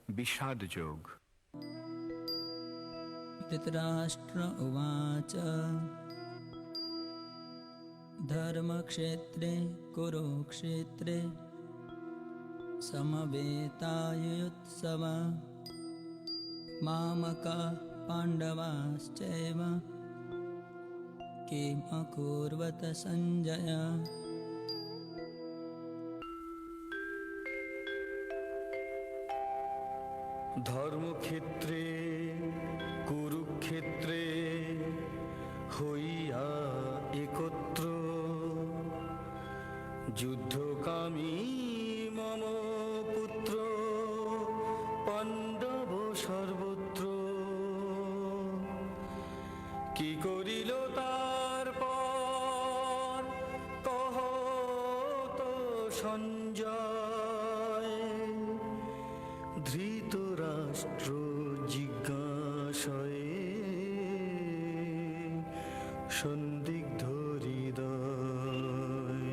বিষাদ যোগ। धृतराष्ट्र उवाच धर्मक्षेत्रे कुरुक्षेत्रे समवेतायुत्सव मामका पाण्डवाश्चैव किम् अकुर्वत सञ्जय। ধর্মক্ষেত্রে কুরুক্ষেত্রে হইয়া একত্র যুদ্ধকামী মম পুত্র পাণ্ডব সর্বত্র। কি করিল তারপর কহত সঞ্জয়, ধৃতরাষ্ট্র জিজ্ঞাসয়ে সন্দিগ্ধ হৃদয়।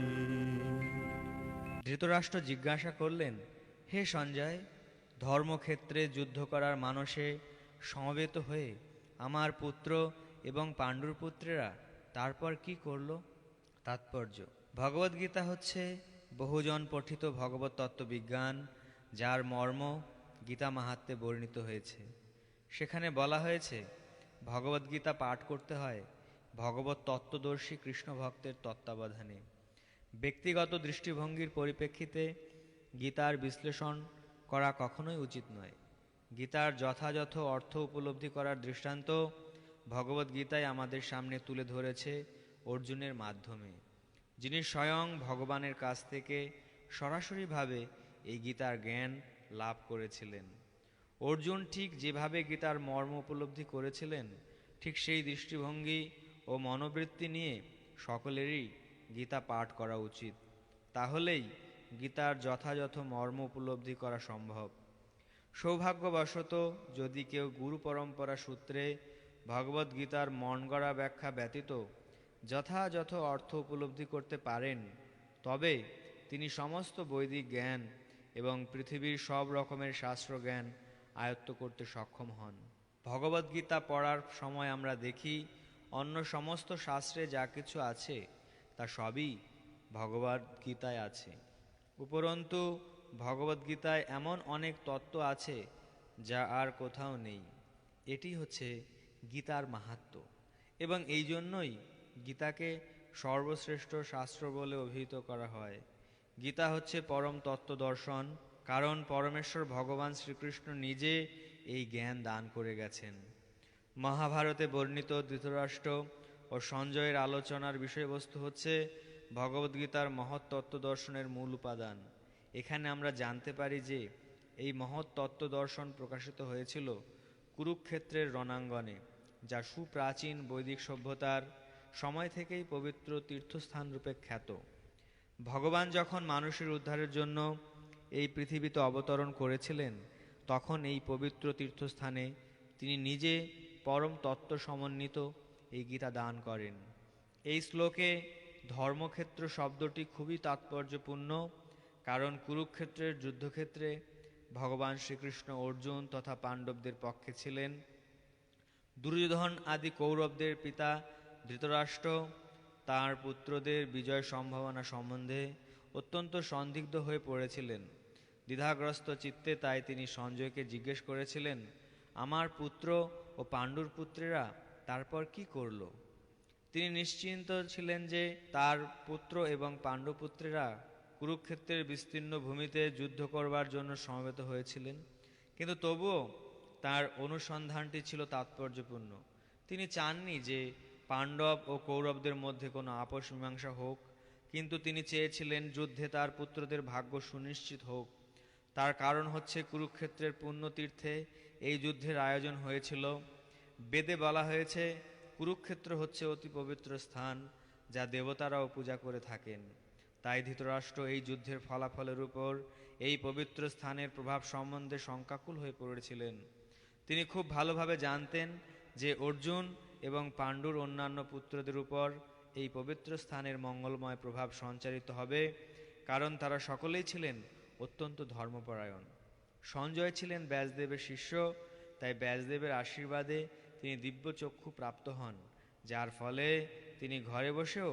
ধৃতরাষ্ট্র জিজ্ঞাসা করলেন, হে সঞ্জয়, ধর্মক্ষেত্রে যুদ্ধ করার মানসে সমবেত হয়ে আমার পুত্র এবং পাণ্ডুর পুত্রেরা তারপর কি করল? তাৎপর্য: ভগবদ্গীতা হচ্ছে বহুজন পঠিত ভগবত তত্ত্ববিজ্ঞান, যার মর্ম গীতা মাহাত্ম্যে বর্ণিত হয়েছে। সেখানে বলা হয়েছে ভগবদ্গীতা পাঠ করতে হয় ভগবত তত্ত্বদর্শী কৃষ্ণ ভক্তের তত্ত্বাবধানে। ব্যক্তিগত দৃষ্টিভঙ্গির পরিপ্রেক্ষিতে গীতার বিশ্লেষণ করা কখনোই উচিত নয়। গীতার যথাযথ অর্থ উপলব্ধি করার দৃষ্টান্ত ভগবদ্গীতায় আমাদের সামনে তুলে ধরেছে অর্জুনের মাধ্যমে, যিনি স্বয়ং ভগবানের কাছ থেকে সরাসরিভাবে এই গীতার জ্ঞান লাভ করেছিলেন। অর্জুন ঠিক যেভাবে গীতার মর্ম উপলব্ধি করেছিলেন, ঠিক সেই দৃষ্টিভঙ্গি ও মনোবৃত্তি নিয়ে সকলেরই গীতা পাঠ করা উচিত। তাহলেই গীতার যথাযথ মর্ম উপলব্ধি করা সম্ভব। সৌভাগ্যবশত যদি কেউ গুরু পরম্পরা সূত্রে ভগবদ্গীতার মনগড়া ব্যাখ্যা ব্যতীত যথাযথ অর্থ উপলব্ধি করতে পারেন, তবে তিনি সমস্ত বৈদিক জ্ঞান এবং পৃথিবীর সব রকমের শাস্ত্রজ্ঞান আয়ত্ত করতে সক্ষম হন। ভগবদ্গীতা পড়ার সময় আমরা দেখি অন্য সমস্ত শাস্ত্রে যা কিছু আছে তা সবই ভগবদ্গীতায় আছে। উপরন্তু ভগবদ্গীতায় এমন অনেক তত্ত্ব আছে যা আর কোথাও নেই। এটি হচ্ছে গীতার মাহাত্ম্য, এবং এই জন্যই গীতাকে সর্বশ্রেষ্ঠ শাস্ত্র বলে অভিহিত করা হয়। গীতা হচ্ছে পরম তত্ত্ব দর্শন, কারণ পরমেশ্বর ভগবান শ্রীকৃষ্ণ নিজে এই জ্ঞান দান করে গেছেন। মহাভারতে বর্ণিত ধৃতরাষ্ট্র ও সঞ্জয়ের আলোচনার বিষয়বস্তু হচ্ছে ভগবদ্গীতার মহৎ তত্ত্ব দর্শনের মূল উপাদান। এখানে আমরা জানতে পারি যে এই মহৎ তত্ত্ব দর্শন প্রকাশিত হয়েছিল কুরুক্ষেত্রের রণাঙ্গনে, যা সুপ্রাচীন বৈদিক সভ্যতার সময় থেকেই পবিত্র তীর্থস্থান রূপে খ্যাত। ভগবান যখন মানুষের উদ্ধারের জন্য এই পৃথিবীতে অবতরণ করেছিলেন, তখন এই পবিত্র তীর্থস্থানে তিনি নিজে পরম তত্ত্ব সমন্বিত এই গীতা দান করেন। এই শ্লোকে ধর্মক্ষেত্র শব্দটি খুবই তাৎপর্যপূর্ণ, কারণ কুরুক্ষেত্রের যুদ্ধক্ষেত্রে ভগবান শ্রীকৃষ্ণ অর্জুন তথা পাণ্ডবদের পক্ষে ছিলেন। দুর্যোধন আদি কৌরবদের পিতা ধৃতরাষ্ট্র তাঁর পুত্রদের বিজয় সম্ভাবনা সম্বন্ধে অত্যন্ত সন্দিগ্ধ হয়ে পড়েছিলেন। দ্বিধাগ্রস্ত চিত্তে তাই তিনি সঞ্জয়কে জিজ্ঞেস করেছিলেন, আমার পুত্র ও পাণ্ডুর পুত্রেরা তারপর কি করল? তিনি নিশ্চিন্ত ছিলেন যে তার পুত্র এবং পাণ্ডুপুত্রেরা কুরুক্ষেত্রের বিস্তীর্ণ ভূমিতে যুদ্ধ করবার জন্য সমবেত হয়েছিলেন, কিন্তু তবুও তার অনুসন্ধানটি ছিল তাৎপর্যপূর্ণ। তিনি চাননি যে পাণ্ডব ও কৌরবদের মধ্যে কোনো আপোষ মীমাংসা হোক, কিন্তু তিনি চেয়েছিলেন যুদ্ধে তার পুত্রদের ভাগ্য সুনিশ্চিত হোক। তার কারণ হচ্ছে কুরুক্ষেত্রের পুণ্যতীর্থে এই যুদ্ধের আয়োজন হয়েছিল। বেদে বলা হয়েছে কুরুক্ষেত্র হচ্ছে অতি পবিত্র স্থান, যা দেবতারাও পূজা করে থাকেন। তাই ধৃতরাষ্ট্র এই যুদ্ধের ফলাফলের উপর এই পবিত্র স্থানের প্রভাব সম্বন্ধে শঙ্কাকুল হয়ে পড়েছিলেন। তিনি খুব ভালোভাবে জানতেন যে অর্জুন এবং পাণ্ডুর অন্যান্য পুত্রদের উপর এই পবিত্র স্থানের মঙ্গলময় প্রভাব সঞ্চারিত হবে, কারণ তারা সকলেই ছিলেন অত্যন্ত ধর্মপরায়ণ। সঞ্জয় ছিলেন ব্যাসদেবের শিষ্য, তাই ব্যাসদেবের আশীর্বাদে তিনি দিব্য চক্ষু প্রাপ্ত হন, যার ফলে তিনি ঘরে বসেও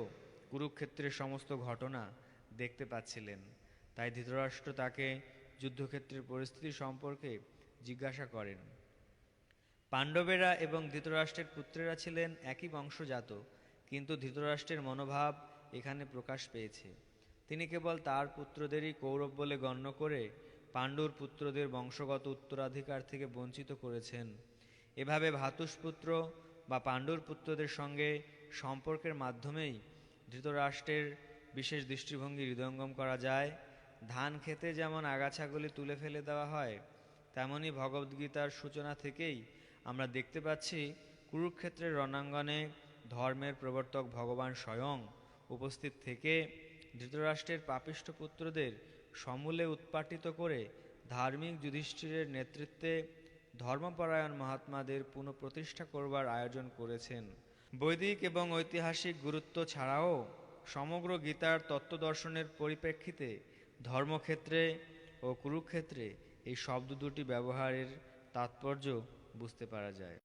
কুরুক্ষেত্রের সমস্ত ঘটনা দেখতে পাচ্ছিলেন। তাই ধৃতরাষ্ট্র তাকে যুদ্ধক্ষেত্রের পরিস্থিতি সম্পর্কে জিজ্ঞাসা করেন। পাণ্ডবেরা এবং ধৃতরাষ্ট্রের পুত্রেরা ছিলেন একই বংশজাত, কিন্তু ধৃতরাষ্ট্রের মনোভাব এখানে প্রকাশ পেয়েছে। তিনি কেবল তার পুত্রদেরই কৌরব বলে গণ্য করে পাণ্ডুর পুত্রদের বংশগত উত্তরাধিকার থেকে বঞ্চিত করেছেন। এভাবে ভ্রাতুষ্পুত্র বা পাণ্ডুর পুত্রদের সঙ্গে সম্পর্কের মাধ্যমেই ধৃতরাষ্ট্রের বিশেষ দৃষ্টিভঙ্গি হৃদয়ঙ্গম করা যায়। ধান খেতে যেমন আগাছাগুলি তুলে ফেলে দেওয়া হয়, তেমনি ভগবদ্গীতার সূচনা থেকেই আমরা দেখতে পাচ্ছি কুরুক্ষেত্রের রণাঙ্গনে ধর্মের প্রবর্তক ভগবান স্বয়ং উপস্থিত থেকে ধৃতরাষ্ট্রের পাপিষ্ঠ পুত্রদের সমূলে উৎপাটিত করে ধার্মিক যুধিষ্ঠিরের নেতৃত্বে ধর্মপরায়ণ মহাত্মাদের পুনঃপ্রতিষ্ঠা করবার আয়োজন করেছেন। বৈদিক এবং ঐতিহাসিক গুরুত্ব ছাড়াও সমগ্র গীতার তত্ত্বদর্শনের পরিপ্রেক্ষিতে ধর্মক্ষেত্রে ও কুরুক্ষেত্রে এই শব্দ দুটি ব্যবহারের তাৎপর্য বুঝতে পারা যায়।